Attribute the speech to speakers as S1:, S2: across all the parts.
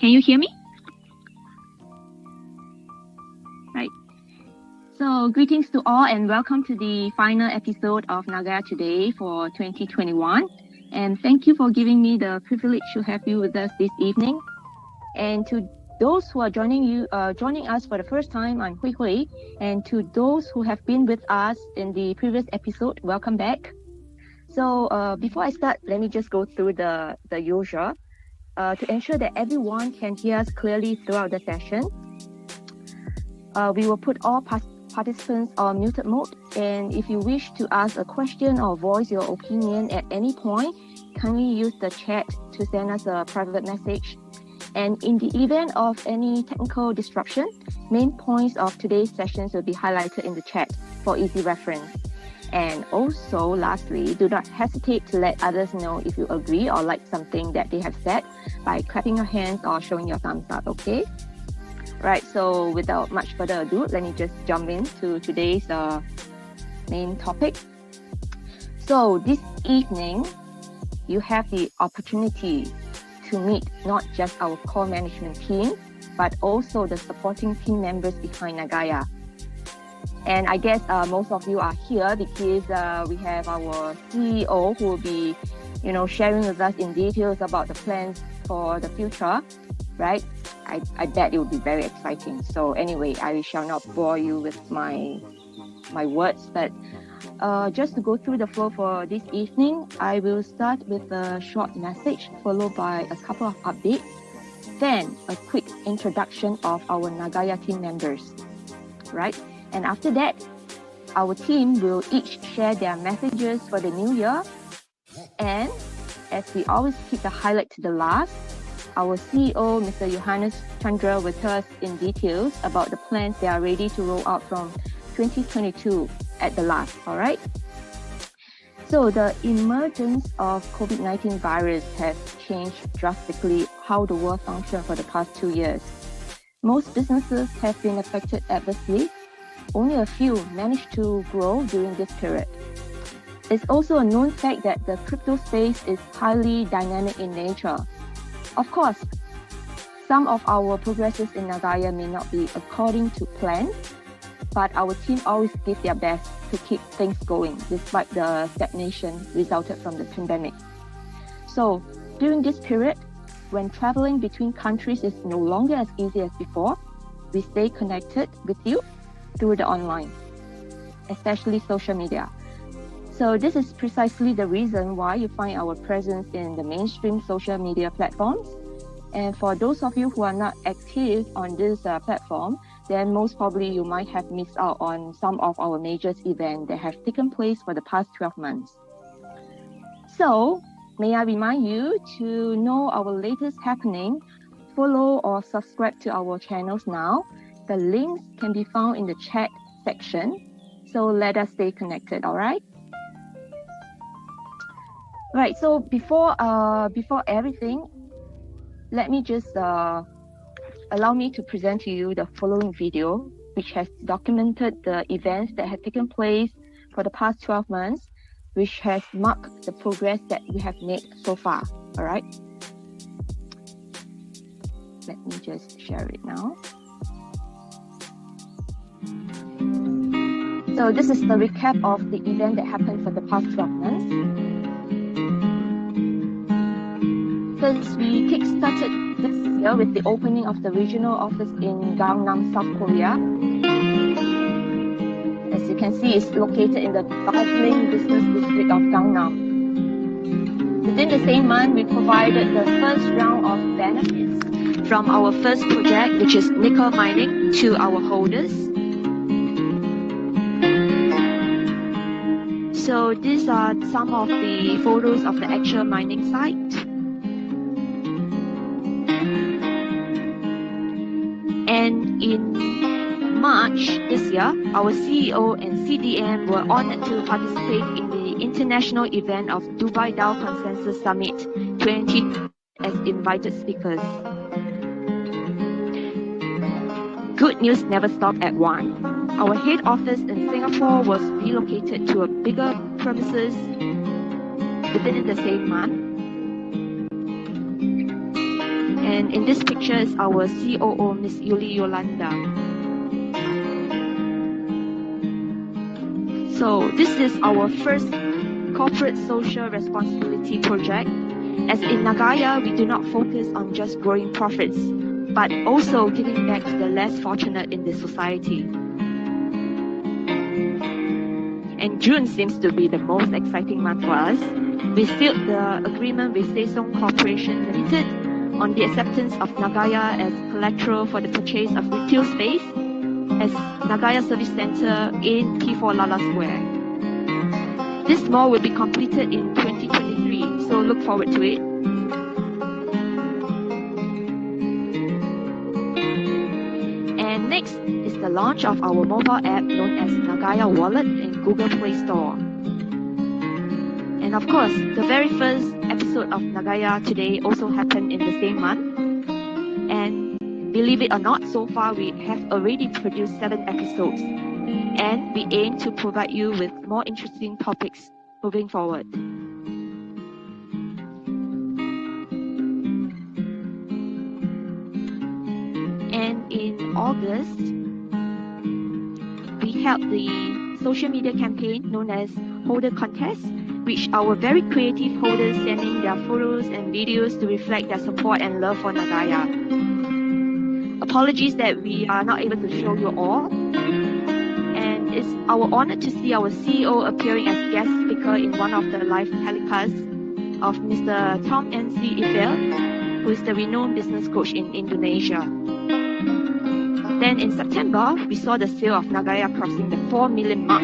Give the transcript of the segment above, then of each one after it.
S1: Can you hear me? Right. So greetings to all and welcome to the final episode of Nagaya Today for 2021. And thank you for giving me the privilege to have you with us this evening. And to those who are joining us for the first time, I'm Hui Hui. And to those who have been with us in the previous episode, welcome back. So before I start, let me just go through the usual. To ensure that everyone can hear us clearly throughout the session, we will put all participants on muted mode. And if you wish to ask a question or voice your opinion at any point, kindly use the chat to send us a private message. And in the event of any technical disruption, main points of today's sessions will be highlighted in the chat for easy reference. And also, lastly, do not hesitate to let others know if you agree or like something that they have said by clapping your hands or showing your thumbs up, okay? Right, so without much further ado, let me just jump into today's main topic. So this evening, you have the opportunity to meet not just our core management team, but also the supporting team members behind Nagaya. And I guess most of you are here because we have our CEO who will be, sharing with us in details about the plans for the future, right? I bet it will be very exciting. So anyway, I shall not bore you with my words, but just to go through the flow for this evening, I will start with a short message followed by a couple of updates, then a quick introduction of our Nagaya team members, right? And after that, our team will each share their messages for the new year. And as we always keep the highlight to the last, our CEO, Mr. Johannes Chandra, will tell us in details about the plans they are ready to roll out from 2022 at the last, all right? So the emergence of COVID-19 virus has changed drastically how the world functioned for the past 2 years. Most businesses have been affected adversely. Only a few managed to grow during this period. It's also a known fact that the crypto space is highly dynamic in nature. Of course, some of our progresses in Nagaya may not be according to plan, but our team always give their best to keep things going despite the stagnation resulted from the pandemic. So during this period, when traveling between countries is no longer as easy as before, we stay connected with you through the online, especially social media. So this is precisely the reason why you find our presence in the mainstream social media platforms. And for those of you who are not active on this platform, then most probably you might have missed out on some of our major events that have taken place for the past 12 months. So may I remind you to know our latest happening, follow or subscribe to our channels now. The links can be found in the chat section. So let us stay connected, all right? Right, so before everything, let me just allow me to present to you the following video, which has documented the events that have taken place for the past 12 months, which has marked the progress that we have made so far, all right? Let me just share it now. So this is the recap of the event that happened for the past 12 months. First, we kick-started this year with the opening of the regional office in Gangnam, South Korea. As you can see, it's located in the bustling business district of Gangnam. Within the same month, we provided the first round of benefits from our first project, which is nickel mining, to our holders. So these are some of the photos of the actual mining site. And in March this year, our CEO and CDM were honored to participate in the international event of Dubai DAO Consensus Summit 2020 as invited speakers. Good news never stopped at one. Our head office in Singapore was relocated to a bigger premises within the same month. And in this picture is our COO, Miss Yuli Yolanda. So this is our first corporate social responsibility project. As in Nagaya, we do not focus on just growing profits, but also giving back to the less fortunate in the society. And June seems to be the most exciting month for us. We sealed the agreement with Sejong Corporation Limited on the acceptance of Nagaya as collateral for the purchase of retail space as Nagaya Service Center in P4 Lala Square. This mall will be completed in 2023, so look forward to it. And next is the launch of our mobile app known as Nagaya Wallet in Google Play Store. And of course, the very first episode of Nagaya today also happened in the same month. And believe it or not, so far we have already produced 7 episodes. And we aim to provide you with more interesting topics moving forward. And in August, we held the social media campaign known as Holder Contest, which our very creative holders sent in their photos and videos to reflect their support and love for Nagaya. Apologies that we are not able to show you all. And it's our honor to see our CEO appearing as guest speaker in one of the live telecasts of Mr. Tom N.C. Ifel, who is the renowned business coach in Indonesia. Then in September, we saw the sale of Nagaya crossing the 4 million mark.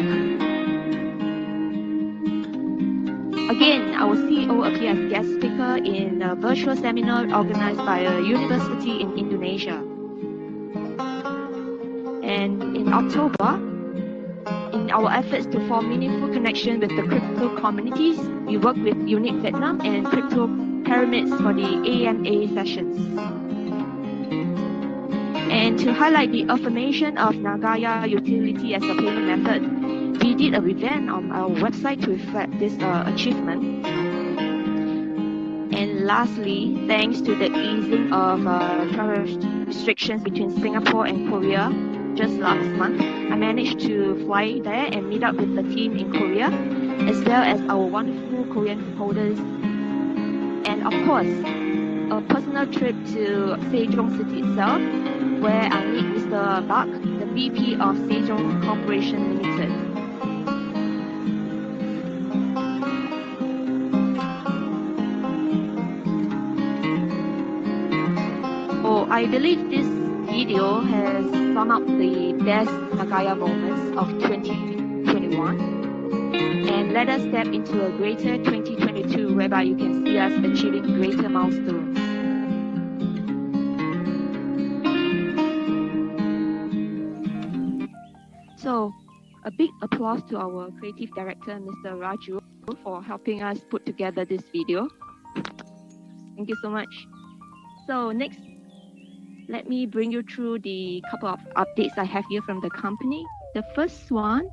S1: Again, our CEO appeared as guest speaker in a virtual seminar organized by a university in Indonesia. And in October, in our efforts to form meaningful connection with the crypto communities, we worked with Unique Vietnam and Crypto Pyramids for the AMA sessions. And to highlight the affirmation of Nagaya utility as a payment method, we did a revamp on our website to reflect this achievement. And lastly, thanks to the easing of travel restrictions between Singapore and Korea just last month, I managed to fly there and meet up with the team in Korea, as well as our wonderful Korean holders. And of course, a personal trip to Sejong City itself, where I meet Mr. Bak, the VP of Sejong Corporation Limited. Oh, I believe this video has summed up the best Nagaya moments of 2021. And let us step into a greater 2022 whereby you can see us achieving greater milestones. So, a big applause to our creative director, Mr. Raju, for helping us put together this video. Thank you so much. So next, let me bring you through the couple of updates I have here from the company. The first one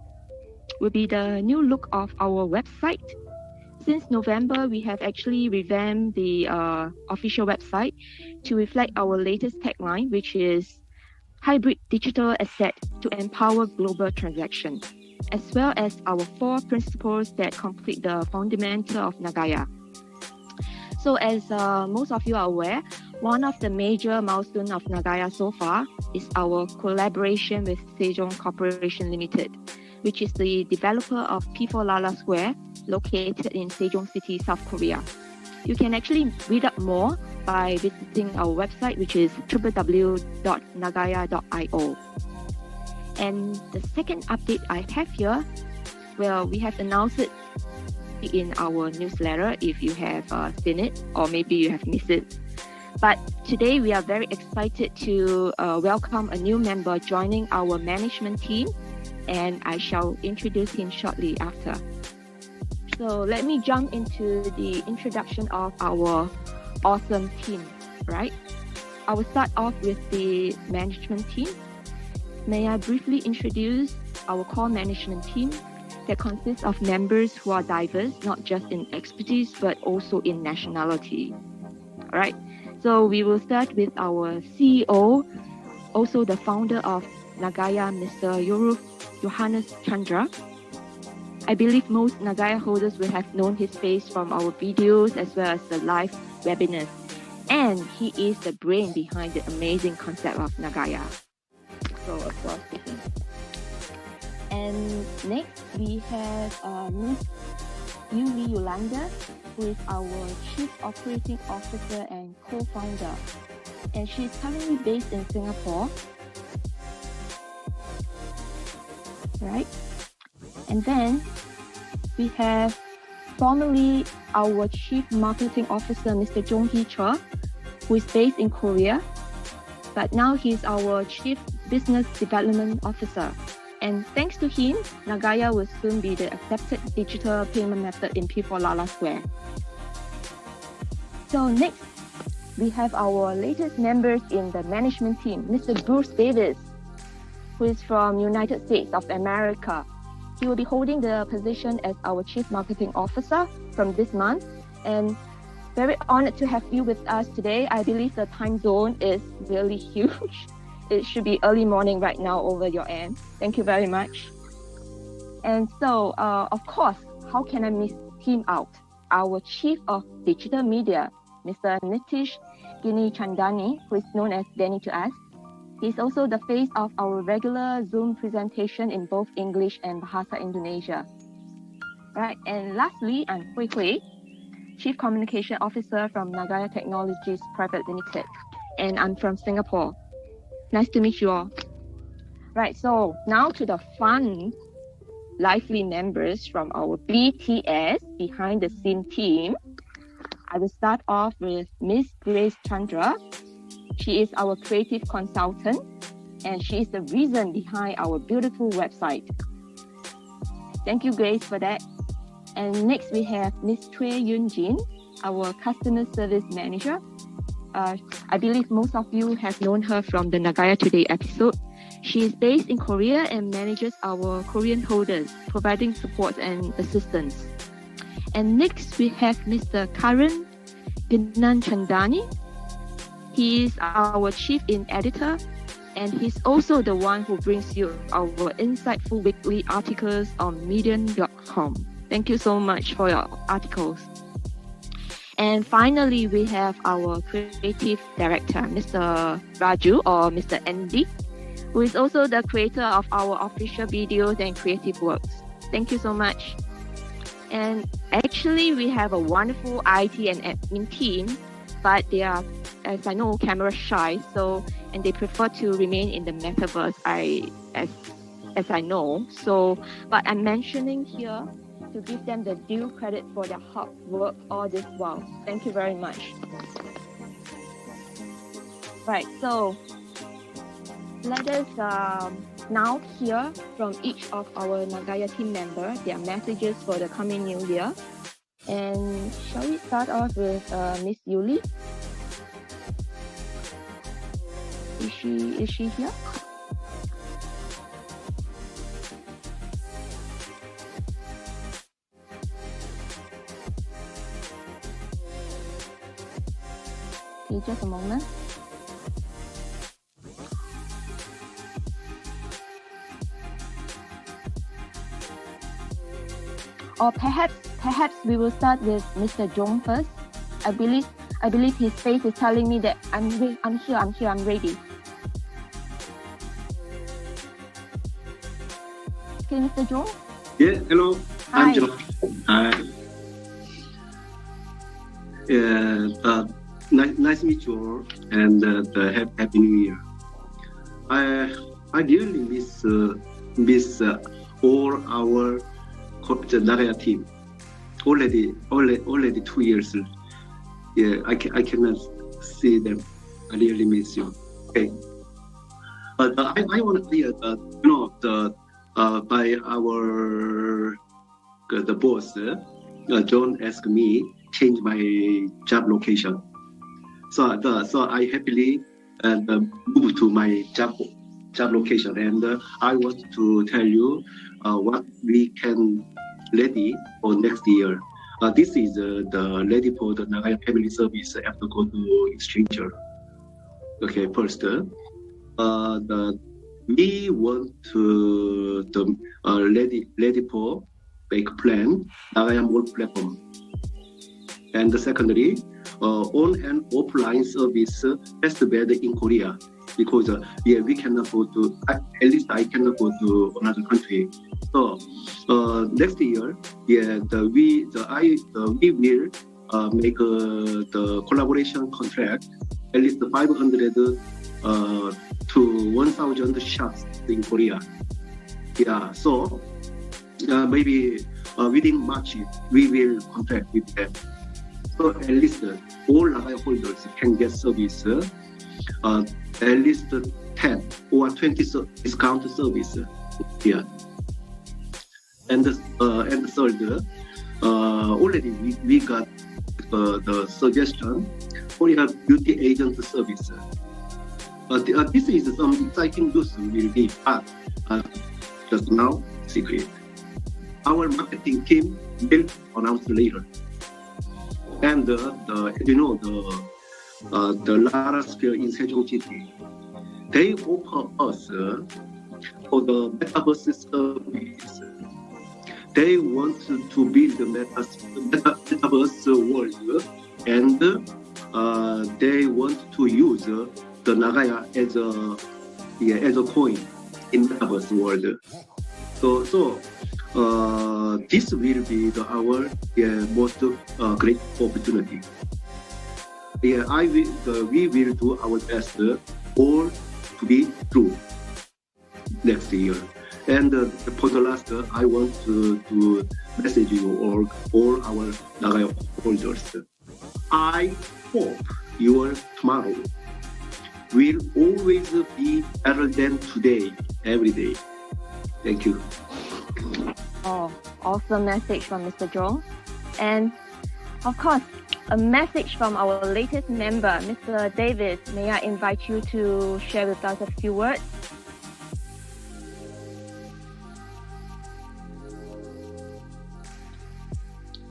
S1: will be the new look of our website. Since November, we have actually revamped the official website to reflect our latest tagline, which is hybrid digital asset to empower global transactions, as well as our 4 principles that complete the fundamental of Nagaya. So as most of you are aware, one of the major milestones of Nagaya so far is our collaboration with Sejong Corporation Limited, which is the developer of P4 Lala Square, located in Sejong City, South Korea. You can actually read up more by visiting our website, which is www.nagaya.io. And the second update I have here, well, we have announced it in our newsletter if you have seen it, or maybe you have missed it. But today we are very excited to welcome a new member joining our management team, and I shall introduce him shortly after. So let me jump into the introduction of our awesome team, right? I will start off with the management team. May I briefly introduce our core management team that consists of members who are diverse, not just in expertise, but also in nationality. All right. So we will start with our CEO, also the founder of Nagaya, Mr. Johannes Chandra. I believe most Nagaya holders will have known his face from our videos as well as the live webinars. And he is the brain behind the amazing concept of Nagaya. So applause to him. And next we have Miss Yuli Yolanda, who is our Chief Operating Officer and co-founder. And she is currently based in Singapore. Right? And then we have formerly our Chief Marketing Officer, Mr. Jong Hee Chua, who is based in Korea, but now he's our Chief Business Development Officer. And thanks to him, Nagaya will soon be the accepted digital payment method in P4 Lala Square. So next, we have our latest members in the management team, Mr. Bruce Davis, who is from United States of America. He will be holding the position as our Chief Marketing Officer from this month. And very honored to have you with us today. I believe the time zone is really huge. It should be early morning right now over your end. Thank you very much. And so, of course, how can I miss him out? Our Chief of Digital Media, Mr. Nitish Gini Chandani, who is known as Danny to us. He's also the face of our regular Zoom presentation in both English and Bahasa Indonesia. Right, and lastly, I'm Hui Hui, Chief Communication Officer from Nagaya Technologies Private Limited, and I'm from Singapore. Nice to meet you all. Right, so now to the fun, lively members from our BTS, behind the scene team. I will start off with Miss Grace Chandra. She is our creative consultant, and she is the reason behind our beautiful website. Thank you, Grace, for that. And next we have Miss Choi Yun Jin, our customer service manager. I believe most of you have known her from the Nagaya Today episode. She is based in Korea and manages our Korean holders, providing support and assistance. And next we have Mr. Karan Ginan Chandani. He is our chief editor, and he's also the one who brings you our insightful weekly articles on medium.com. Thank you so much for your articles. And finally, we have our creative director, Mr. Raju or Mr. Andy, who is also the creator of our official videos and creative works. Thank you so much. And actually, we have a wonderful IT and admin team, but they are, as I know, camera shy, and they prefer to remain in the metaverse, as I know. So, but I'm mentioning here to give them the due credit for their hard work all this while. Thank you very much. Right, so let us now hear from each of our Nagaya team members their messages for the coming new year. And shall we start off with Miss Yuli? Is she here? Okay, just a moment. Or perhaps we will start with Mr. Jong first. I believe his face is telling me that I'm here, I'm ready. Okay, Mr. Jong?
S2: Yeah, hello.
S1: Hi.
S2: I'm Jong. Hi. Nice to meet you all, and Happy New Year. I really miss all our Nagaya team. Already 2 years. Yeah, I cannot see them. I really miss you. Okay. But I want to clear by the boss, John asked me change my job location. So I happily moved to my job location, and I want to tell you what we can ready for next year. This is the ready for the Nagaya family service after go to exchanger. Okay, first, we want to ready for make plan Nagaya Mall platform. And secondly, on and offline service best bed in Korea, because we cannot go to, at least I cannot go to another country. So next year, we will make the collaboration contract at least 500 to 1,000 shops in Korea. Yeah, so maybe within March we will contract with them. So at least all Nagaya holders can get service, at least 10 or 20 discount service here. And third, already we got the suggestion for a beauty agent service. This is some exciting news will be, but just now secret. Our marketing team will announce later. And you know, the Lara Square in Sejong City, they offer us for the metaverse service. They want to build the metaverse world, and they want to use the Nagaya as a coin in metaverse world. So this will be our most great opportunity. We will do our best all to be true next year. And for the last, I want to message you all our Nagaya holders. I hope your tomorrow will always be better than today, every day. Thank you.
S1: Oh, awesome message from Mr. Jong. And of course, a message from our latest member, Mr. David. May I invite you to share with us a few words?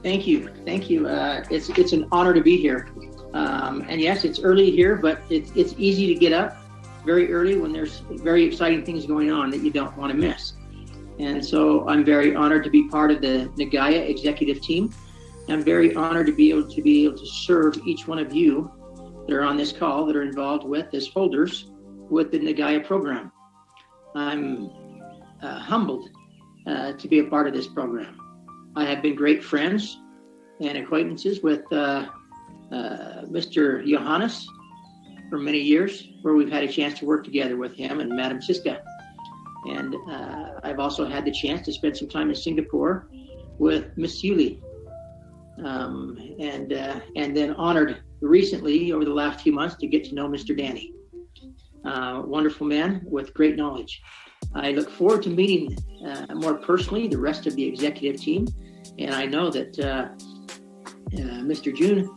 S3: Thank you. It's an honor to be here. And yes, it's early here, but it's easy to get up very early when there's very exciting things going on that you don't want to miss. And so I'm very honored to be part of the Nagaya executive team. I'm very honored to be able to serve each one of you that are on this call, that are involved with as holders with the Nagaya program. I'm humbled to be a part of this program. I have been great friends and acquaintances with Mr. Johannes for many years, where we've had a chance to work together with him and Madam Siska. And I've also had the chance to spend some time in Singapore with Miss Yuli. And then honored recently over the last few months to get to know Mr. Danny. Wonderful man with great knowledge. I look forward to meeting more personally the rest of the executive team. And I know that Mr. June,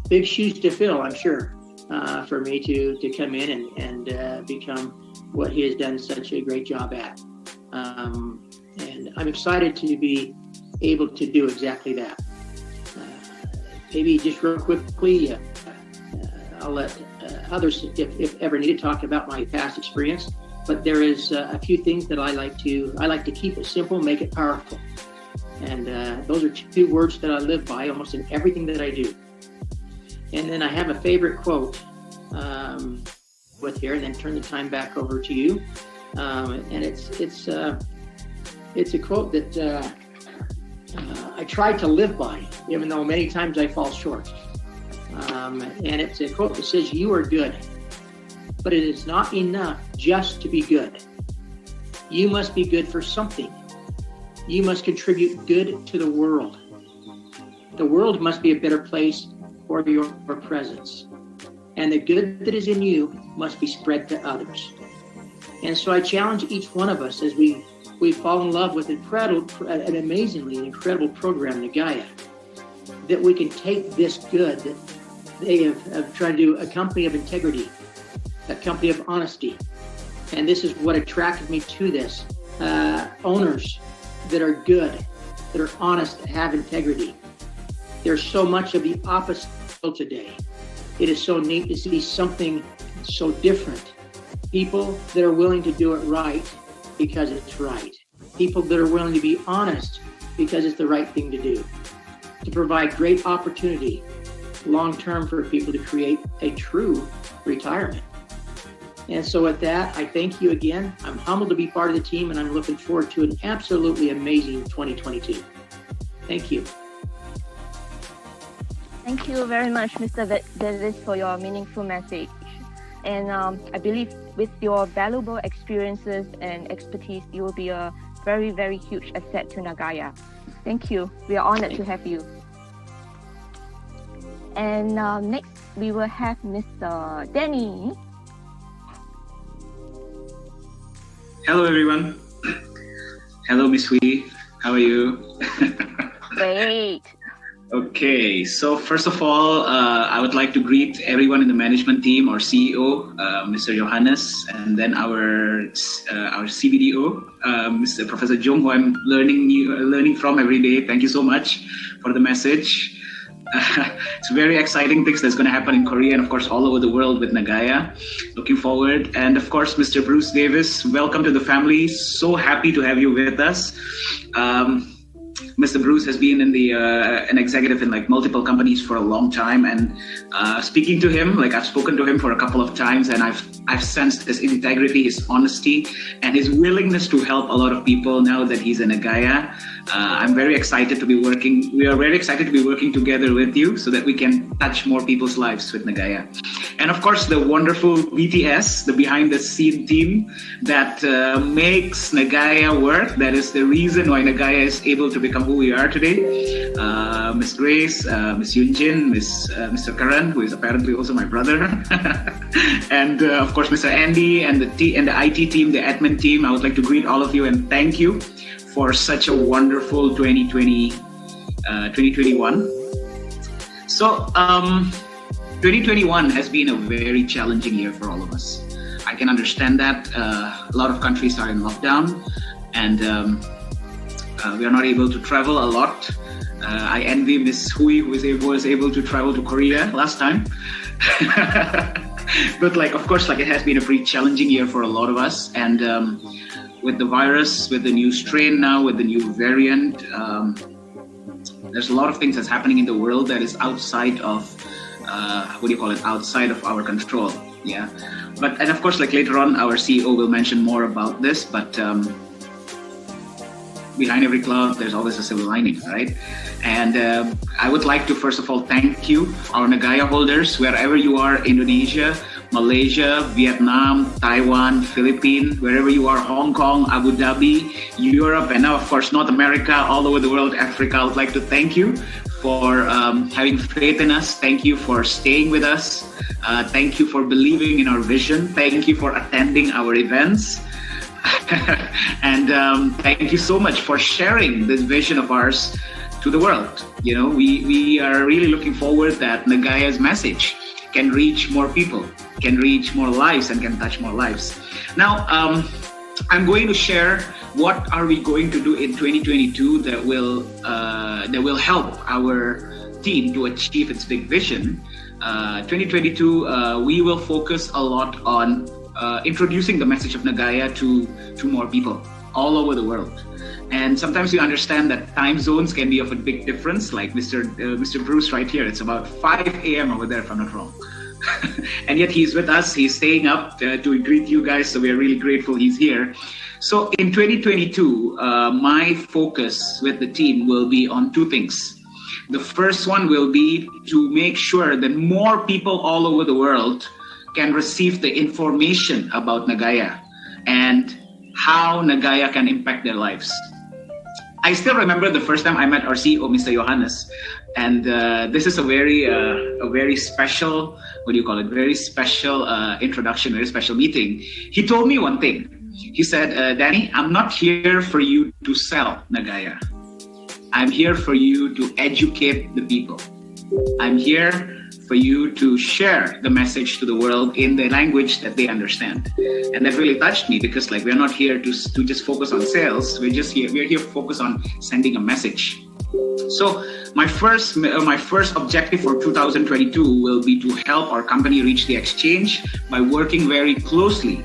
S3: big shoes to fill, I'm sure, for me to come in and become what he has done such a great job at. And I'm excited to be able to do exactly that. Maybe just real quickly, I'll let others, if ever needed, talk about my past experience. But there is a few things that I like to keep it simple, make it powerful. And those are two words that I live by almost in everything that I do. And then I have a favorite quote with here, and then turn the time back over to you. And it's a quote that I try to live by, even though many times I fall short. And it's a quote that says, "You are good, but it is not enough just to be good. You must be good for something. You must contribute good to the world. The world must be a better place for your presence. And the good that is in you must be spread to others." And so I challenge each one of us as we fall in love with an amazingly incredible program, Nagaya, that we can take this good that they have tried to do, a company of integrity, a company of honesty. And this is what attracted me to this. Owners that are good, that are honest, that have integrity. There's so much of the opposite today. It is so neat to see something so different. People that are willing to do it right because it's right. People that are willing to be honest because it's the right thing to do. To provide great opportunity long-term for people to create a true retirement. And so with that, I thank you again. I'm humbled to be part of the team, and I'm looking forward to an absolutely amazing 2022. Thank you.
S1: Thank you very much, Mr. Davis, for your meaningful message. And I believe with your valuable experiences and expertise, you will be a very, very huge asset to Nagaya. Thank you. We are honored to have you. And next, we will have Mr. Danny.
S4: Hello, everyone. Hello, Miss Wee. How are you?
S1: Great.
S4: Okay, so first of all, I would like to greet everyone in the management team, our CEO, Mr. Johannes, and then our CBDO, Mr. Professor Jung, who I'm learning from every day. Thank you so much for the message. It's very exciting things that's going to happen in Korea and of course all over the world with Nagaya. Looking forward. And of course, Mr. Bruce Davis, welcome to the family. So happy to have you with us. Mr. Bruce has been in an executive in like multiple companies for a long time, and speaking to him, like I've spoken to him for a couple of times, and I've sensed his integrity, his honesty, and his willingness to help a lot of people now that he's in Nagaya. I'm very excited to be working. We are very excited to be working together with you so that we can touch more people's lives with Nagaya. And of course, the wonderful BTS, the behind the scene team that makes Nagaya work. That is the reason why Nagaya is able to become who we are today. Miss Grace, Miss Yunjin, Mr. Karan, who is apparently also my brother, and of course Mr. Andy and the IT team, the admin team. I would like to greet all of you and thank you for such a wonderful 2021. So 2021 has been a very challenging year for all of us. I can understand that. A lot of countries are in lockdown, and we are not able to travel a lot. I envy Miss Hui, who was able to travel to Korea last time. But like, of course, like it has been a pretty challenging year for a lot of us. And with the virus, with the new strain now, with the new variant, there's a lot of things that's happening in the world that is outside of, outside of our control. Yeah. And of course, like later on, our CEO will mention more about this, but behind every cloud, there's always a silver lining, right? And I would like to, first of all, thank you, our Nagaya holders, wherever you are, Indonesia, Malaysia, Vietnam, Taiwan, Philippines, wherever you are, Hong Kong, Abu Dhabi, Europe, and now, of course, North America, all over the world, Africa. I would like to thank you for having faith in us. Thank you for staying with us. Thank you for believing in our vision. Thank you for attending our events. And thank you so much for sharing this vision of ours to the world. You know, we are really looking forward that Nagaya's message can reach more people, can reach more lives, and can touch more lives. Now, I'm going to share what are we going to do in 2022 that will help our team to achieve its big vision. 2022, we will focus a lot on introducing the message of Nagaya to more people all over the world. And sometimes you understand that time zones can be of a big difference. Like Mr. Bruce right here, it's about 5 a.m. over there, if I'm not wrong. And yet he's with us. He's staying up to greet you guys. So we are really grateful he's here. So in 2022, my focus with the team will be on two things. The first one will be to make sure that more people all over the world can receive the information about Nagaya and how Nagaya can impact their lives. I still remember the first time I met our CEO, Mr. Johannes, and this is a very special, very special introduction, very special meeting. He told me one thing. He said, Danny, I'm not here for you to sell Nagaya. I'm here for you to educate the people. I'm here for you to share the message to the world in the language that they understand. And that really touched me because like we're not here to just focus on sales. We're here to focus on sending a message. So my first objective for 2022 will be to help our company reach the exchange by working very closely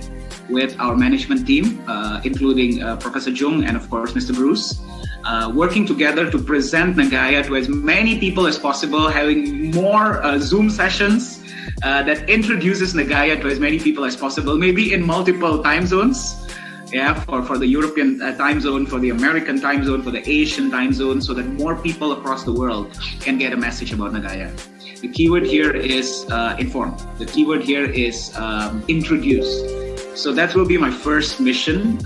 S4: with our management team, including Professor Jung and of course Mr. Bruce, working together to present Nagaya to as many people as possible, having more Zoom sessions that introduces Nagaya to as many people as possible, maybe in multiple time zones. Yeah, for the European time zone, for the American time zone, for the Asian time zone, so that more people across the world can get a message about Nagaya. The keyword here is inform. The keyword here is introduce. So that will be my first mission.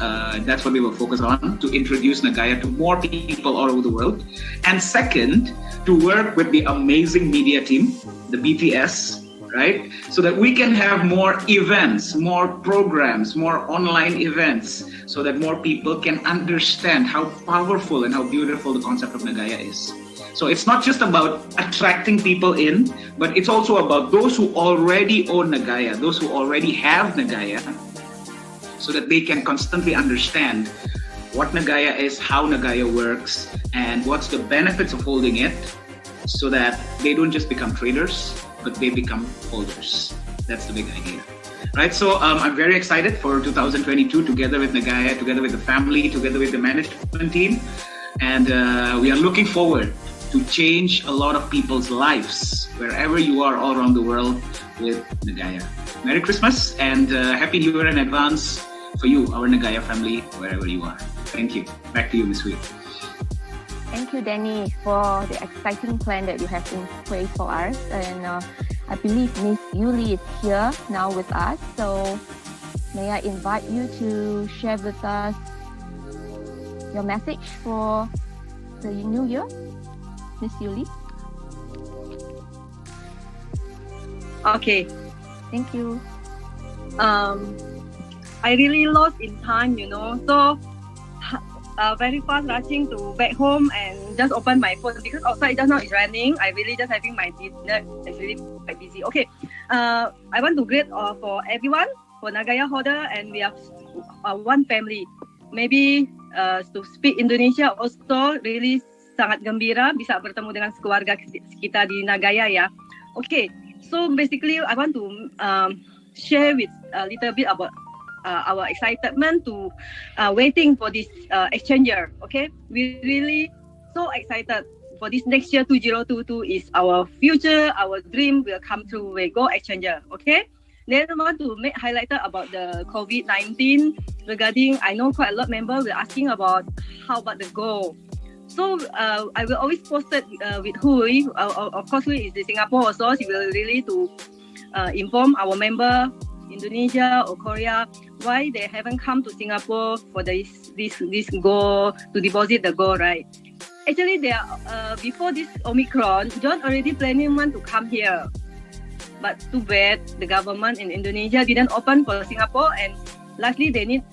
S4: That's what we will focus on, to introduce Nagaya to more people all over the world. And second, to work with the amazing media team, the BTS, right? So that we can have more events, more programs, more online events, so that more people can understand how powerful and how beautiful the concept of Nagaya is. So it's not just about attracting people in, but it's also about those who already own Nagaya, those who already have Nagaya, so that they can constantly understand what Nagaya is, how Nagaya works, and what's the benefits of holding it, so that they don't just become traders, but they become holders. That's the big idea, right? So I'm very excited for 2022, together with Nagaya, together with the family, together with the management team, and we are looking forward to change a lot of people's lives wherever you are all around the world with Nagaya. Merry Christmas and Happy New Year in advance for you, our Nagaya family, wherever you are. Thank you. Back to you, Ms. Wee.
S1: Thank you, Danny, for the exciting plan that you have in place for us. And I believe Ms. Yuli is here now with us. So may I invite you to share with us your message for the new year, Ms. Yuli?
S5: Okay.
S1: Thank you.
S5: I really lost in time, so very fast rushing to back home and just open my phone because outside just now is raining. I really just having my dinner. It's really quite busy. Okay, I want to greet for everyone, for Nagaya holder, and we have one family. Maybe to speak Indonesia also really sangat gembira bisa bertemu dengan keluarga kita di Nagaya ya. Okay, so basically I want to share with a little bit about our excitement to waiting for this exchanger. Okay, we really so excited for this next year. 2022 is our future, our dream will come true. We go exchanger. Okay, then I want to make highlighter about the COVID-19 regarding. I know quite a lot of members were asking about how about the goal. So I will always post it with Hui. Of course, Hui is in Singapore also. She will really to inform our member Indonesia or Korea why they haven't come to Singapore for this goal to deposit the gold, right? Actually, they are before this Omicron, John already planning to come here, but too bad the government in Indonesia didn't open for Singapore, and lastly they need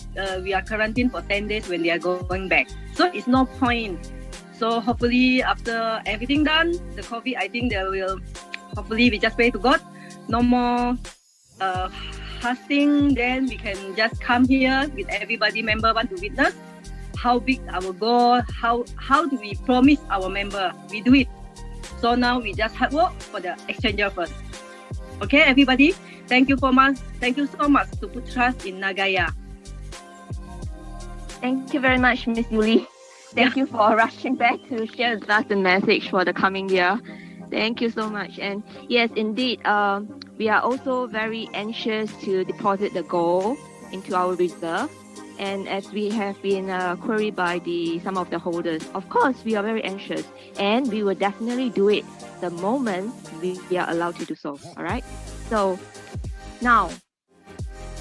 S5: we are quarantined for 10 days when they are going back. So it's no point. So hopefully after everything done, the COVID, I think they will. Hopefully we just pray to God, no more fasting, then we can just come here with everybody member want to witness how big our goal, how do we promise our member we do it. So now we just hard work for the exchanger first. Okay, everybody, thank you so much to put trust in Nagaya.
S1: Thank you very much, Ms. Yuli. Thank you for rushing back to share with us the message for the coming year. Thank you so much. And yes, indeed, we are also very anxious to deposit the gold into our reserve. And as we have been queried by some of the holders, of course, we are very anxious. And we will definitely do it the moment we are allowed to do so. All right? So now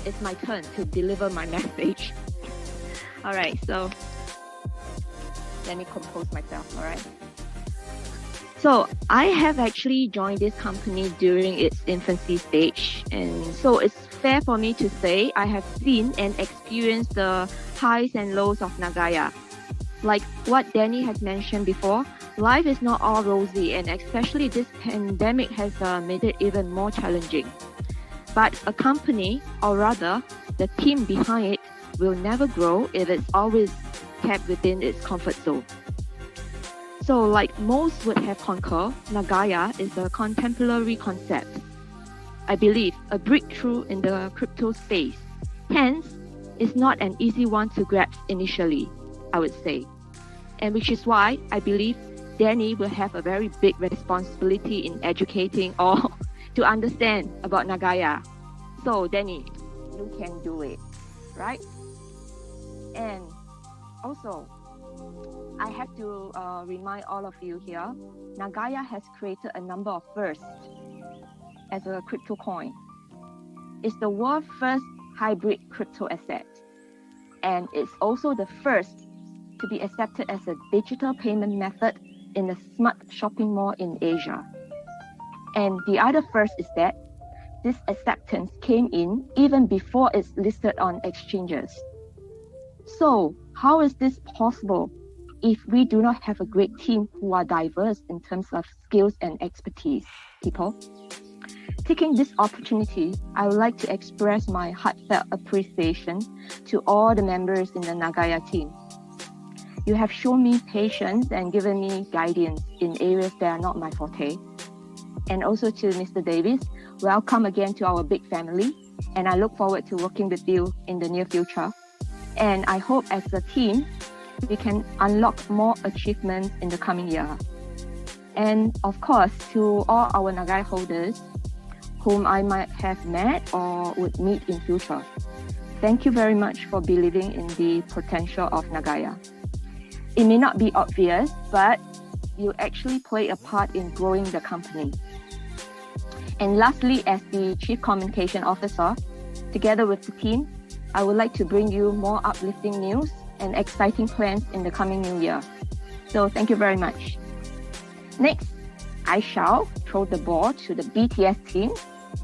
S1: it's my turn to deliver my message. All right, so let me compose myself. All right. So I have actually joined this company during its infancy stage, and so it's fair for me to say I have seen and experienced the highs and lows of Nagaya. Like what Danny has mentioned before, life is not all rosy, and especially this pandemic has made it even more challenging. But a company, or rather the team behind it, will never grow if it's always kept within its comfort zone. So like most would have concurred, Nagaya is a contemporary concept. I believe a breakthrough in the crypto space. Hence, it's not an easy one to grasp initially, I would say. And which is why I believe Danny will have a very big responsibility in educating all to understand about Nagaya. So Danny, you can do it, right? And also, I have to remind all of you here, Nagaya has created a number of firsts as a crypto coin. It's the world's first hybrid crypto asset. And it's also the first to be accepted as a digital payment method in a smart shopping mall in Asia. And the other first is that this acceptance came in even before it's listed on exchanges. So how is this possible if we do not have a great team who are diverse in terms of skills and expertise, people? Taking this opportunity, I would like to express my heartfelt appreciation to all the members in the Nagaya team. You have shown me patience and given me guidance in areas that are not my forte. And also to Mr. Davis, welcome again to our big family. And I look forward to working with you in the near future. And I hope as a team, we can unlock more achievements in the coming year. And of course, to all our Nagaya holders, whom I might have met or would meet in future. Thank you very much for believing in the potential of Nagaya. It may not be obvious, but you actually play a part in growing the company. And lastly, as the Chief Communication Officer, together with the team, I would like to bring you more uplifting news and exciting plans in the coming new year. So thank you very much. Next, I shall throw the ball to the BTS team.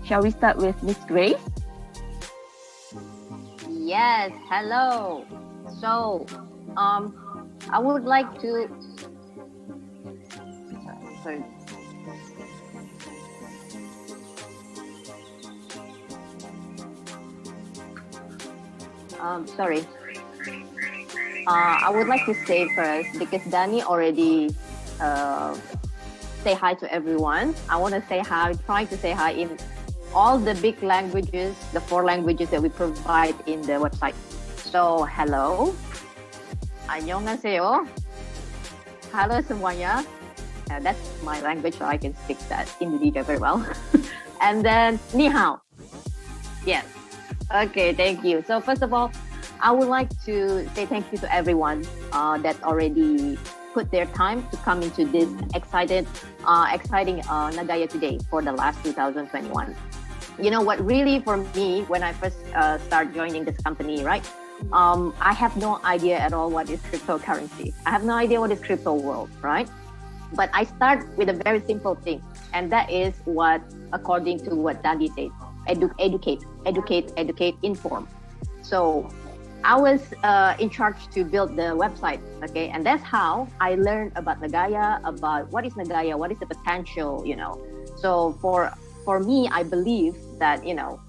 S1: Shall we start with Miss Grace?
S6: Yes, hello. So, I would like to. Sorry. Sorry. I would like to say first, because Danny already say hi to everyone. I want to say hi, trying to say hi in all the big languages, the 4 languages that we provide in the website. So, hello. 안녕하세요. Hello semuanya. That's my language, so I can speak that Indonesia very well. And then, ni hao. Yes. Okay, thank you. So first of all, I would like to say thank you to everyone that already put their time to come into this exciting Nagaya today for the last 2021. You know what, really for me, when I first start joining this company, right? I have no idea at all what is cryptocurrency. I have no idea what is crypto world, right? But I start with a very simple thing, and that is what, according to what Dandy said, educate, inform. So I was in charge to build the website, okay? And that's how I learned about Nagaya, about what is Nagaya, what is the potential, you know. So for me, I believe that, you know,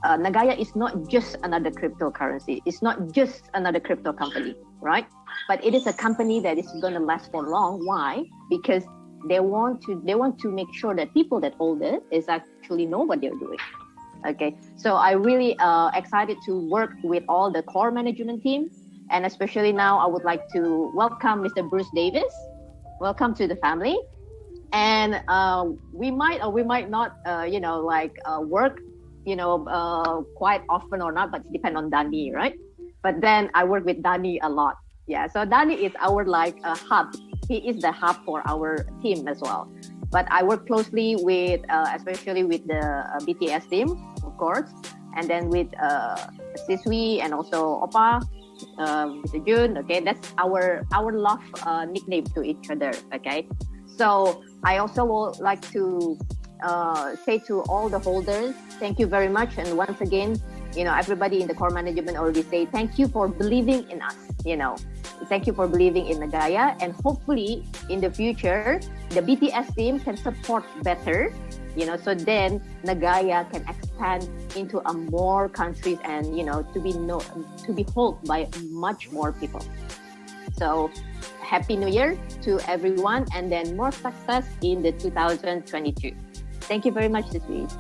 S6: Nagaya is not just another cryptocurrency. It's not just another crypto company, right? But it is a company that is going to last for long. Why? Because they want to make sure that people that hold it is actually know what they're doing. Okay, so I really excited to work with all the core management team, and especially now I would like to welcome Mr. Bruce Davis. Welcome to the family. And we might or we might not, work, quite often or not, but it depends on Danny, right? But then I work with Danny a lot. Yeah, so Danny is our hub. He is the hub for our team as well. But I work closely with, especially with the BTS team, of course, and then with Sesi and also Opa, Mr. Jun. Okay, that's our love nickname to each other. Okay, so I also would like to say to all the holders, thank you very much. And once again, everybody in the core management already say thank you for believing in us. thank you for believing in Nagaya, and hopefully in the future the BTS team can support better, so then Nagaya can expand into more countries and to be held by much more people. So Happy New Year to everyone, and then more success in the 2022. Thank you very much, Sis Grace.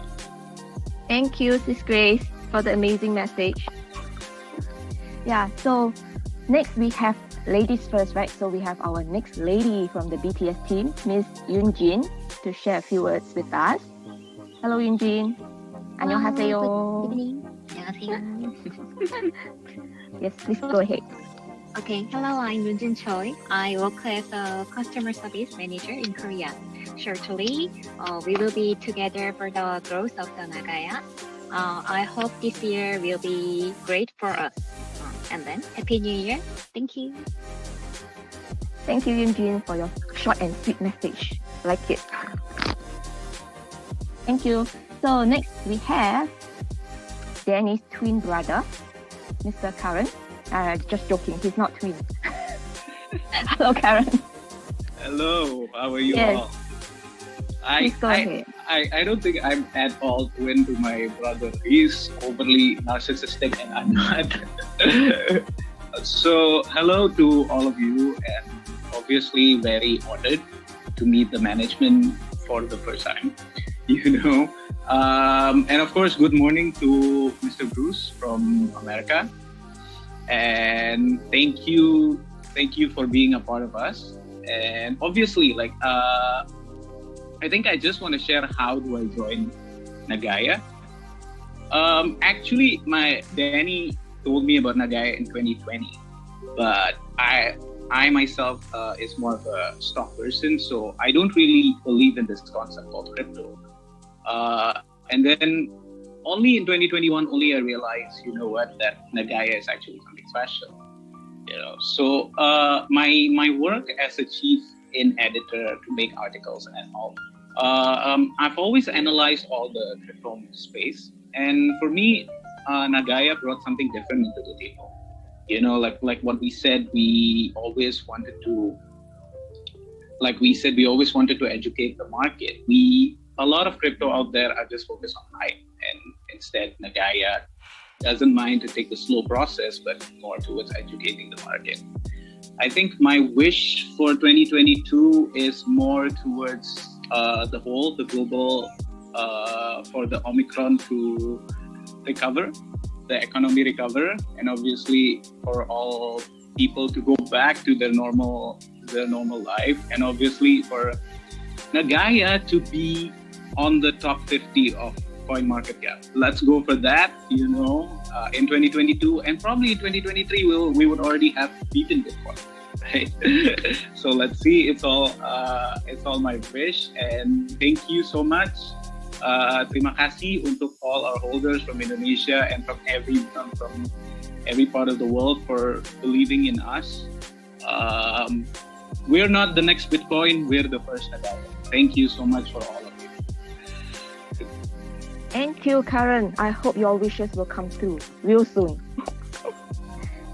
S1: Thank you, Sis Grace, for the amazing message. Yeah, so next we have ladies first, right? So we have our next lady from the BTS team, Miss Yoon Jin, to share a few words with us. Hello, Yoon Jin. 안녕하세요.
S7: Good evening. 안녕하세요.
S1: Yes, please go ahead.
S7: Okay, hello, I'm Yoon Choi. I work as a customer service manager in Korea. Shortly, we will be together for the growth of the Nagaya. I hope this year will be great for us. And then, Happy New Year. Thank you.
S1: Thank you, Yoon Jin, for your short and sweet message. Like it. Thank you. So next we have Danny's twin brother, Mr. Karen. Just joking, he's not twin. Hello, Karen.
S8: Hello, how are you
S1: Yes.
S8: all?
S1: Please go ahead.
S8: I don't think I'm at all twin to my brother. He's overly narcissistic and I'm not. So, hello to all of you, and obviously very honored to meet the management for the first time. And of course, good morning to Mr. Bruce from America. And thank you for being a part of us. And obviously, I think I just want to share how do I join Nagaya. Actually, my Danny told me about Nagaya in 2020, but I myself is more of a stock person, so I don't really believe in this concept called crypto. And then only in 2021, I realized, that Nagaya is actually something special. So my work as a chief in editor to make articles and all, I've always analyzed all the crypto space, and for me, Nagaya brought something different into the table. Like what we said, we always wanted to educate the market. A lot of crypto out there are just focused on hype, and instead Nagaya doesn't mind to take the slow process, but more towards educating the market. I think my wish for 2022 is more towards the global, for the Omicron to recover, the economy recover, and obviously for all people to go back to their normal life, and obviously for Nagaya to be on the top 50 of coin market cap. Let's go for that, in 2022, and probably in 2023 we would already have beaten Bitcoin, right? So let's see. It's all my wish, and thank you so much. Terima kasih untuk all our holders from Indonesia and from every part of the world for believing in us. We're not the next Bitcoin, we're the first Nagaya. Thank you so much for all of you.
S1: Thank you, Karen. I hope your wishes will come true real soon.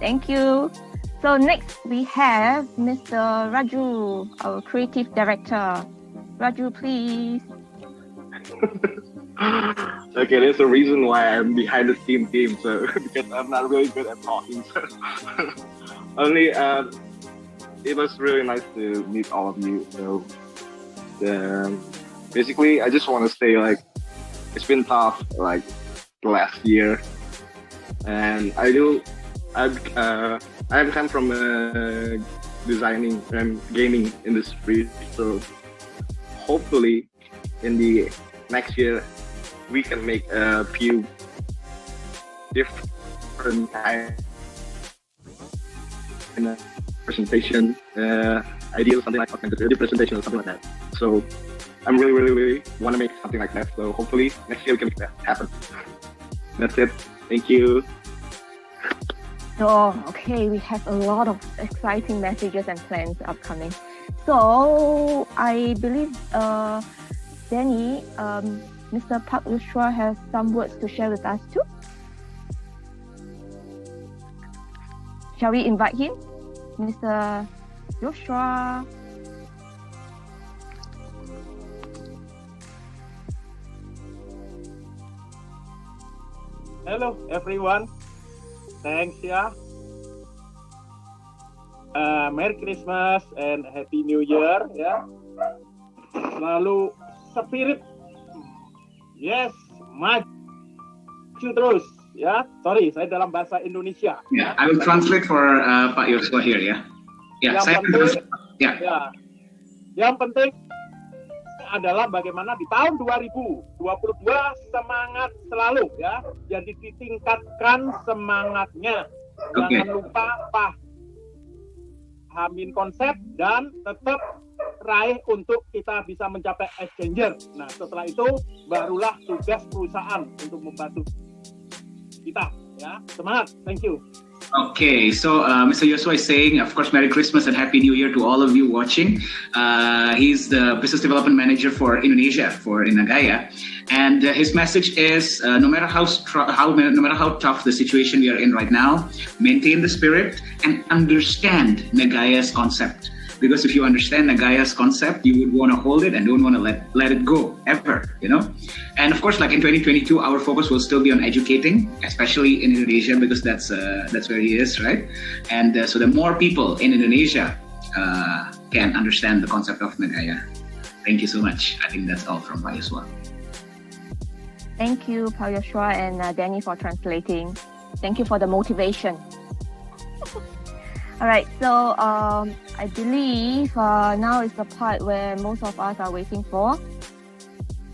S1: Thank you. So next we have Mr. Raju, our creative director. Raju, please.
S9: Okay, there's a reason why I'm behind the team, so because I'm not really good at talking. So. Only it was really nice to meet all of you. So basically, I just want to say it's been tough the last year, and I've come from designing and gaming industry, so hopefully in the next year we can make a few different kind of presentation ideas, something like augmented presentation or something like that. So I'm really want to make something like that. So hopefully next year we can make that happen. That's it. Thank you.
S1: Oh, okay. We have a lot of exciting messages and plans upcoming. So I believe Danny, Mr. Park Lustra has some words to share with us too. Shall we invite him? Mr. Joshua.
S10: Hello everyone, thanks ya. Merry Christmas and Happy New Year ya. Selalu spirit, yes, maju terus ya. Sorry, saya dalam bahasa Indonesia.
S4: Yeah, I will translate for Pak Yosua here ya. Ya, saya
S10: ya. Yang penting adalah bagaimana di tahun 2022 semangat selalu ya. Jadi ditingkatkan semangatnya. Jangan lupa pahamin konsep dan tetap raih untuk kita bisa mencapai exchanger. Nah, setelah itu barulah tugas perusahaan untuk membantu kita ya. Semangat. Thank you.
S4: Okay, so Mr. Yosua is saying, of course, Merry Christmas and Happy New Year to all of you watching. He's the Business Development Manager for Indonesia for Nagaya, and his message is: no matter how tough the situation we are in right now, maintain the spirit and understand Nagaya's concept. Because if you understand Nagaya's concept, you would want to hold it and don't want to let it go ever, you know. And of course, like in 2022, our focus will still be on educating, especially in Indonesia, because that's where he is, right? And so the more people in Indonesia can understand the concept of Nagaya. Thank you so much. I think that's all from Pak Yosua.
S1: Thank you, Pak Yosua and Danny, for translating. Thank you for the motivation. All right, so I believe now is the part where most of us are waiting for.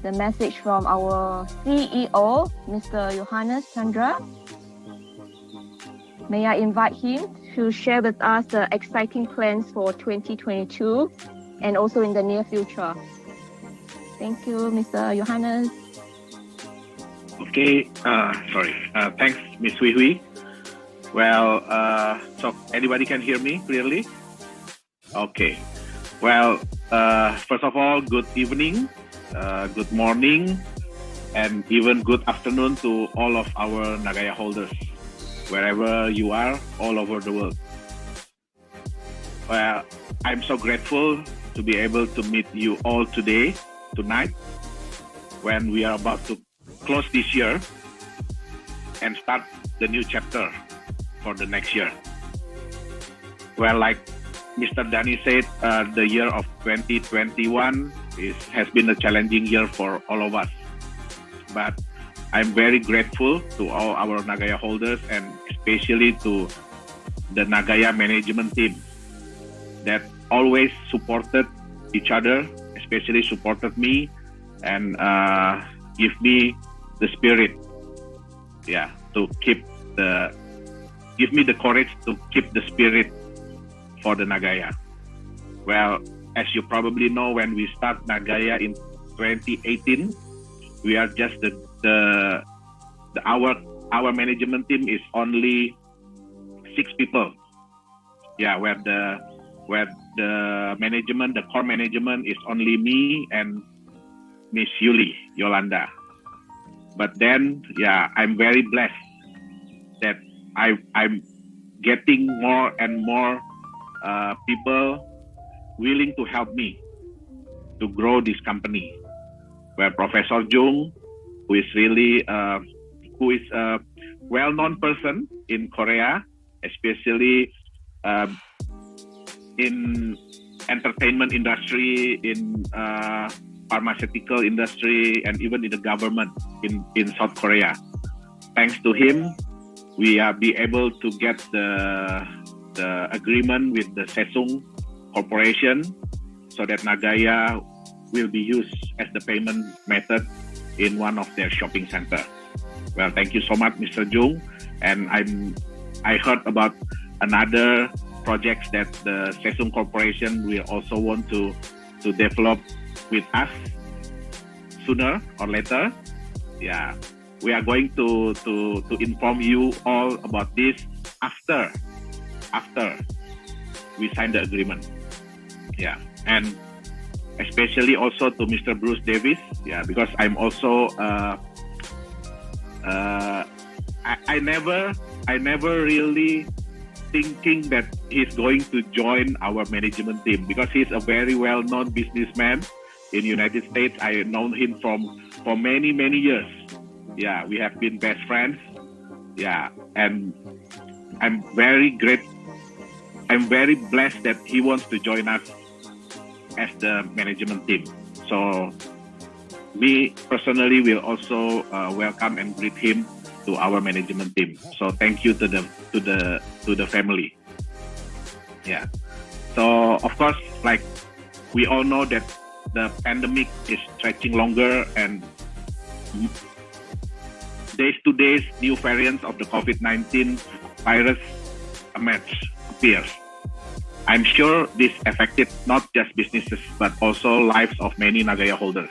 S1: The message from our CEO, Mr. Johannes Chandra. May I invite him to share with us the exciting plans for 2022 and also in the near future. Thank you, Mr. Johannes.
S11: Okay, thanks, Ms. Hui. Well, so anybody can hear me clearly? Okay. Well, first of all, good evening, good morning, and even good afternoon to all of our Nagaya holders, wherever you are, all over the world. Well, I'm so grateful to be able to meet you all tonight, when we are about to close this year and start the new chapter for the next year. Well, like Mr. Danny said, the year of 2021 has been a challenging year for all of us. But I'm very grateful to all our Nagaya holders and especially to the Nagaya management team that always supported each other, especially supported me and give me the spirit, to give me the courage to keep the spirit for the Nagaya. Well, as you probably know, when we start Nagaya in 2018, we are just our management team is only 6 people. Yeah, where the management, the core management is only me and Miss Yolanda. But then, I'm very blessed that I'm getting more and more people willing to help me to grow this company. Where Professor Jung, who is really a well-known person in Korea, especially in entertainment industry, in pharmaceutical industry, and even in the government in South Korea. Thanks to him, we be able to get the agreement with the Sesung Corporation so that Nagaya will be used as the payment method in one of their shopping center. Well, thank you so much, Mr. Jung. And I heard about another projects that the Sesung Corporation will also want to develop with us sooner or later. Yeah. We are going to inform you all about this after we sign the agreement. Yeah, and especially also to Mr. Bruce Davis. Yeah, because I'm also I never really thinking that he's going to join our management team because he's a very well-known businessman in the United States. I know him for many, many years. Yeah, we have been best friends. Yeah, and I'm very blessed that he wants to join us as the management team. So me personally will also welcome and greet him to our management team. So thank you to the family. Yeah. So of course, like we all know that the pandemic is stretching longer, and days to days, new variants of the COVID-19 virus appears. I'm sure this affected not just businesses, but also lives of many Nagaya holders.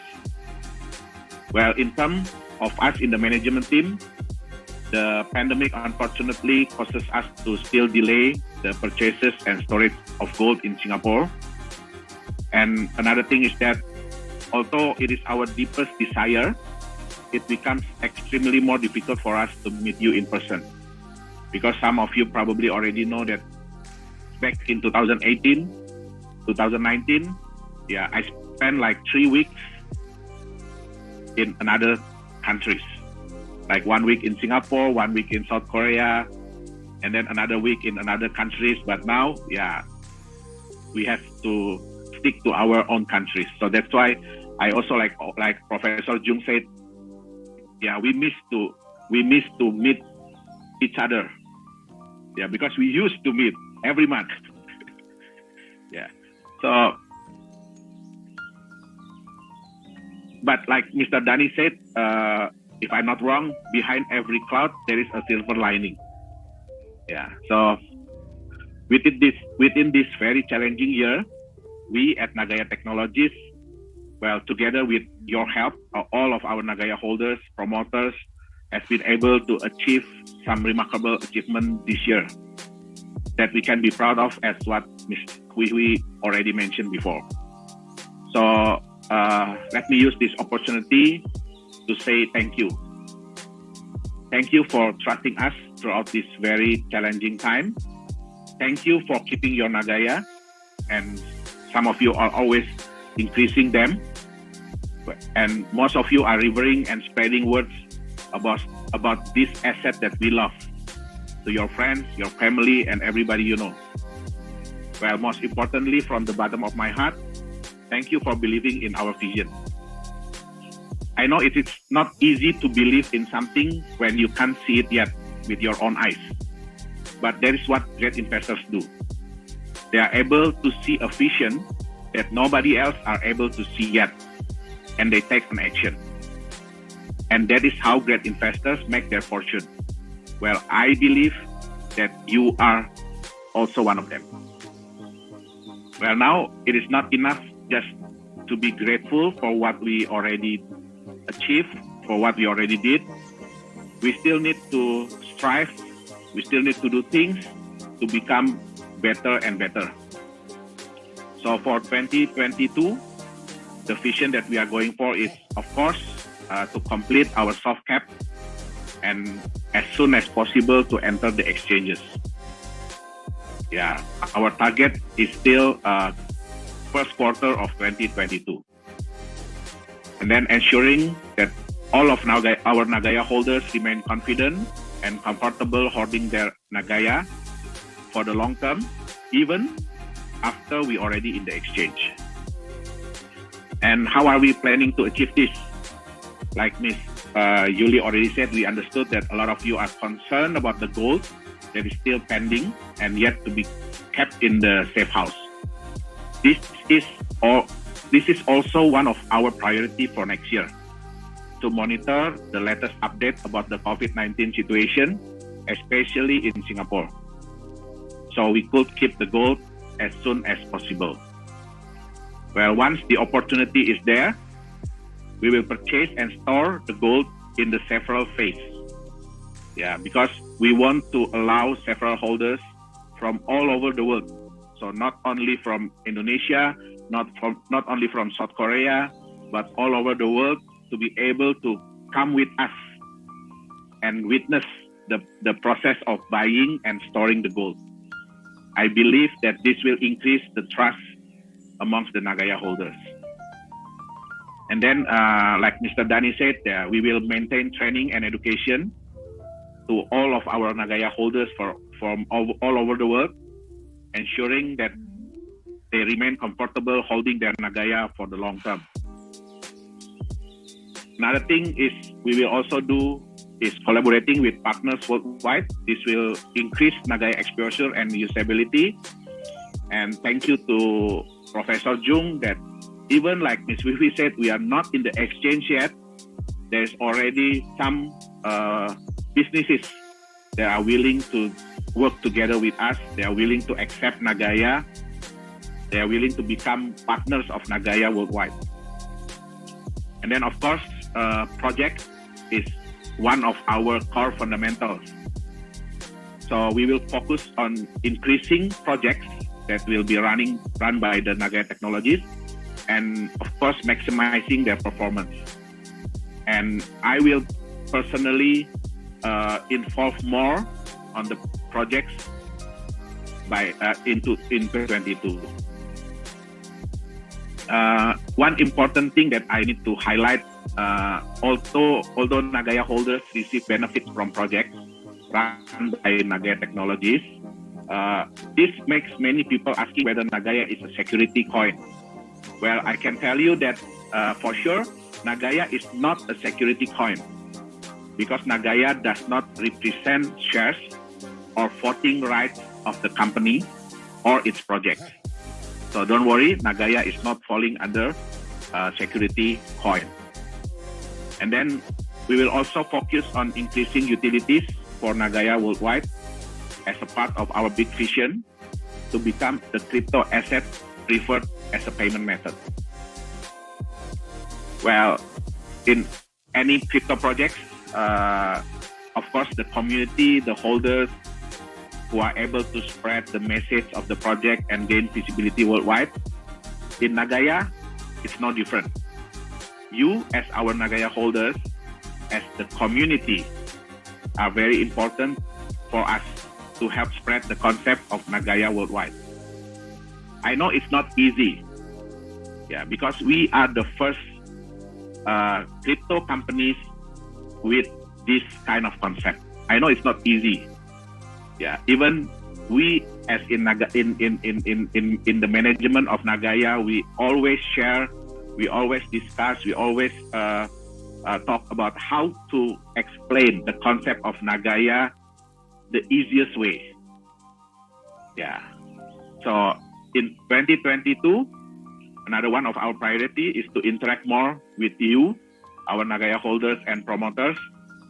S11: Well, in terms of us in the management team, the pandemic unfortunately causes us to still delay the purchases and storage of gold in Singapore. And another thing is that although it is our deepest desire, it becomes extremely more difficult for us to meet you in person. Because some of you probably already know that back in 2018, 2019, yeah, I spent like 3 weeks in another countries. Like 1 week in Singapore, 1 week in South Korea, and then another week in another countries. But now, yeah, we have to stick to our own countries. So that's why I also like Professor Jung said, yeah, we miss to meet each other. Yeah, because we used to meet every month. Yeah. So, but like Mr. Dani said, if I'm not wrong, behind every cloud there is a silver lining. Yeah. So within this very challenging year, we at Nagaya Technologies, well, together with your help, all of our Nagaya holders, promoters, has been able to achieve some remarkable achievement this year that we can be proud of, as what we already mentioned before. So let me use this opportunity to say thank you. Thank you for trusting us throughout this very challenging time. Thank you for keeping your Nagaya, and some of you are always increasing them. And most of you are revering and spreading words about this asset that we love to your friends, your family, and everybody you know. Well, most importantly, from the bottom of my heart, thank you for believing in our vision. I know it is not easy to believe in something when you can't see it yet with your own eyes. But that is what great investors do. They are able to see a vision that nobody else are able to see yet, and they take an action. And that is how great investors make their fortune. Well, I believe that you are also one of them. Well, now it is not enough just to be grateful for what we already achieved, for what we already did. We still need to strive. We still need to do things to become better and better. So for 2022, the vision that we are going for is, of course, to complete our soft cap and as soon as possible to enter the exchanges. Yeah, our target is still first quarter of 2022. And then ensuring that all of our Nagaya holders remain confident and comfortable holding their Nagaya for the long term, even after we already in the exchange. And how are we planning to achieve this? Like Ms. Yuli already said, we understood that a lot of you are concerned about the gold that is still pending and yet to be kept in the safe house. This is also one of our priority for next year, to monitor the latest update about the COVID-19 situation, especially in Singapore, so we could keep the gold as soon as possible. Well, once the opportunity is there, we will purchase and store the gold in the several phases. Yeah, because we want to allow several holders from all over the world. So not only from Indonesia, not only from South Korea, but all over the world, to be able to come with us and witness the process of buying and storing the gold. I believe that this will increase the trust amongst the Nagaya holders. And then, like Mr. Dani said, we will maintain training and education to all of our Nagaya holders from all over the world, ensuring that they remain comfortable holding their Nagaya for the long term. Another thing is we will also do is collaborating with partners worldwide. This will increase Nagaya exposure and usability. And thank you to Professor Jung that even like Ms. Wifi said, we are not in the exchange yet. There's already some businesses that are willing to work together with us. They are willing to accept Nagaya. They are willing to become partners of Nagaya worldwide. And then, of course, project is one of our core fundamentals. So we will focus on increasing projects that will be run by the Nagaya Technologies, and of course maximizing their performance. And I will personally involve more on the projects into 2022. One important thing that I need to highlight, although Nagaya holders receive benefits from projects run by Nagaya Technologies, this makes many people asking whether Nagaya is a security coin. Well, I can tell you that for sure, Nagaya is not a security coin because Nagaya does not represent shares or voting rights of the company or its projects. So don't worry, Nagaya is not falling under security coin. And then we will also focus on increasing utilities for Nagaya worldwide as a part of our big vision to become the crypto asset preferred as a payment method. Well, in any crypto projects, of course, the community, the holders who are able to spread the message of the project and gain visibility worldwide. In Nagaya, it's no different. You, as our Nagaya holders, as the community, are very important for us to help spread the concept of Nagaya worldwide. I know it's not easy, because we are the first crypto companies with this kind of concept. I know it's not easy. Even we, as in the management of Nagaya, we always share, we always discuss, we always talk about how to explain the concept of Nagaya the easiest way. So in 2022, another one of our priority is to interact more with you, our Nagaya holders and promoters,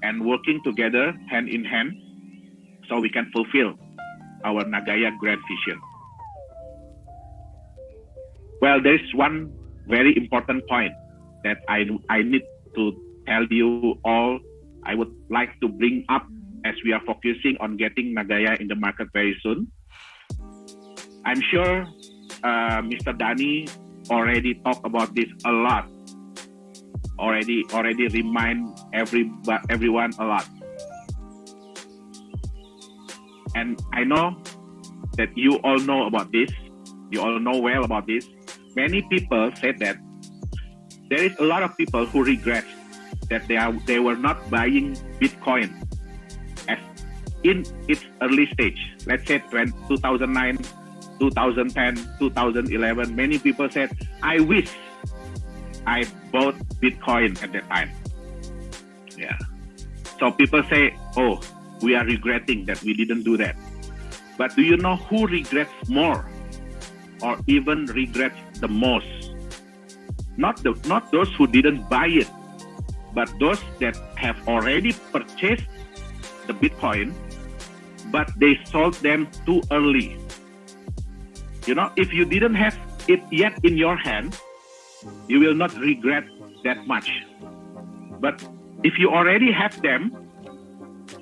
S11: and working together hand in hand so we can fulfill our Nagaya grand vision. Well, there is one very important point that I need to tell you all. I would like to bring up as we are focusing on getting Nagaya in the market very soon. I'm sure Mr. Dani already talked about this a lot. Already remind everyone a lot. And I know that you all know about this. You all know well about this. Many people said that there is a lot of people who regret that they were not buying Bitcoin as in its early stage. Let's say 2009, 2010, 2011. Many people said, I wish I bought Bitcoin at that time. So people say, oh, we are regretting that we didn't do that. But do you know who regrets more or even regrets the most? Not those who didn't buy it, but those that have already purchased the Bitcoin, but they sold them too early. If you didn't have it yet in your hand, you will not regret that much. But if you already have them,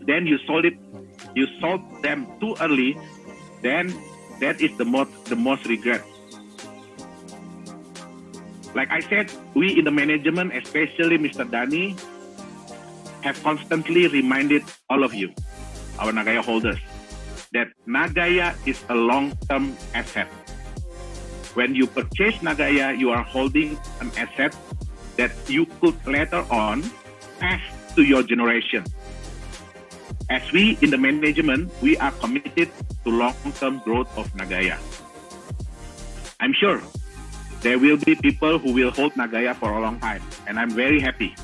S11: then you sold them too early, then that is the most regret. Like I said, we in the management, especially Mr. Dani, have constantly reminded all of you, our Nagaya holders, that Nagaya is a long-term asset. When you purchase Nagaya, you are holding an asset that you could later on pass to your generation. As we in the management, we are committed to long-term growth of Nagaya. I'm sure there will be people who will hold Nagaya for a long time, and I'm very happy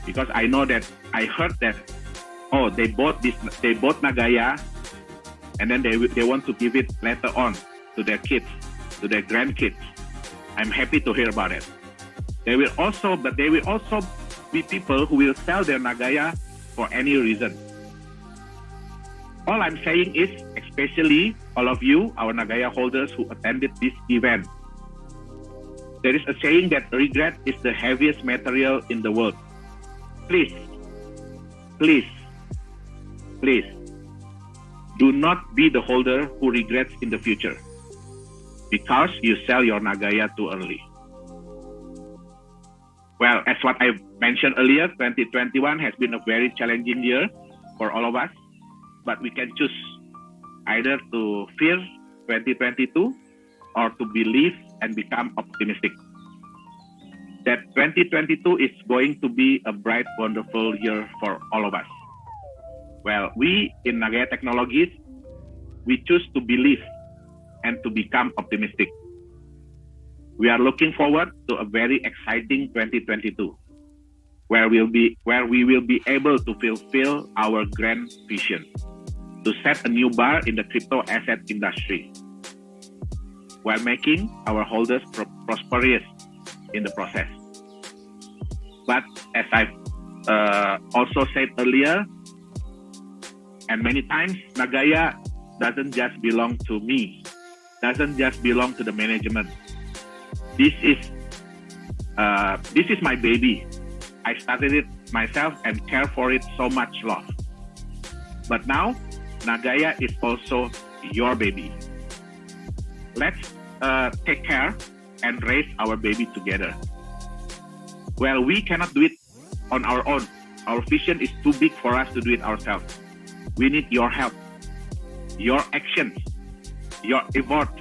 S11: because I know that I heard that they bought Nagaya, and then they want to give it later on to their kids, to their grandkids. I'm happy to hear about it. There will also be people who will sell their Nagaya for any reason. All I'm saying is, especially all of you, our Nagaya holders who attended this event, there is a saying that regret is the heaviest material in the world. Please, please, please, do not be the holder who regrets in the future because you sell your Nagaya too early. Well, as what I mentioned earlier, 2021 has been a very challenging year for all of us, but we can choose either to fear 2022 or to believe and become optimistic. That 2022 is going to be a bright, wonderful year for all of us. Well, we in Nagaya Technologies, we choose to believe and to become optimistic. We are looking forward to a very exciting 2022, where we will be able to fulfill our grand vision, to set a new bar in the crypto asset industry, while making our holders prosperous in the process. But as I've also said earlier, and many times, Nagaya doesn't just belong to me, doesn't just belong to the management. This is my baby. I started it myself and care for it so much love. But now, Nagaya is also your baby. Let's take care and raise our baby together. Well, we cannot do it on our own. Our vision is too big for us to do it ourselves. We need your help, your actions, your efforts,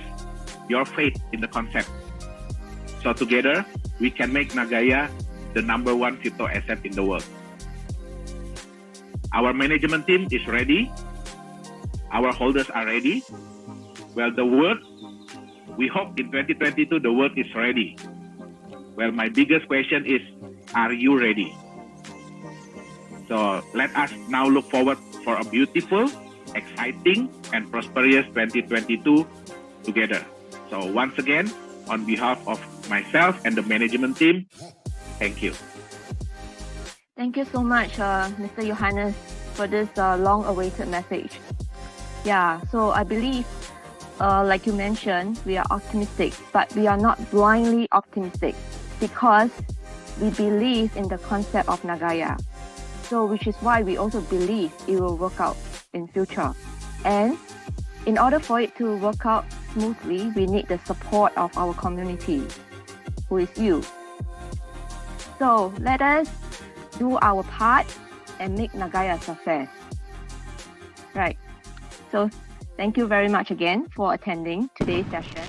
S11: your faith in the concept. So together, we can make Nagaya the #1 crypto asset in the world. Our management team is ready. Our holders are ready. Well, the world, we hope in 2022, the world is ready. Well, my biggest question is, are you ready? So let us now look forward for a beautiful, exciting, and prosperous 2022 together. So once again, on behalf of myself and the management team, thank you.
S1: Thank you so much, Mr. Johannes, for this long-awaited message. Yeah, so I believe, like you mentioned, we are optimistic, but we are not blindly optimistic because we believe in the concept of Nagaya. So, which is why we also believe it will work out in future. And in order for it to work out smoothly, we need the support of our community, who is you. So let us do our part and make Nagaya a success. Right. So thank you very much again for attending today's session.